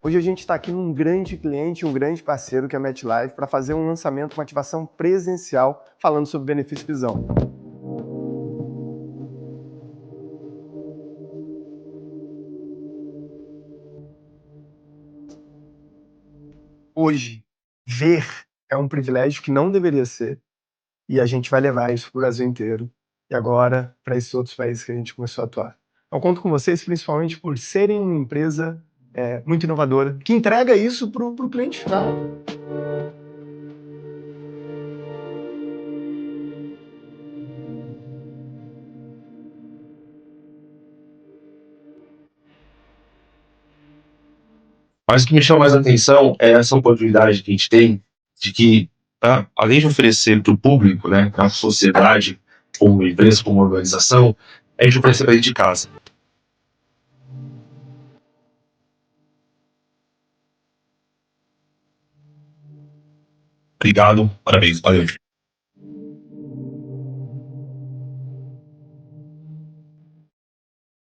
Hoje a gente está aqui num grande cliente, um grande parceiro que é a MetLife, para fazer um lançamento, uma ativação presencial, falando sobre benefício visão. Hoje, ver é um privilégio que não deveria ser, e a gente vai levar isso para o Brasil inteiro, e agora para esses outros países que a gente começou a atuar. Eu conto com vocês principalmente por serem uma empresa muito inovadora, que entrega isso para o cliente final. Mas o que me chama mais a atenção é essa oportunidade que a gente tem de que, além de oferecer para o público, né, para a sociedade, como empresa, como organização, a gente oferecer para dentro de casa. Obrigado, parabéns, valeu.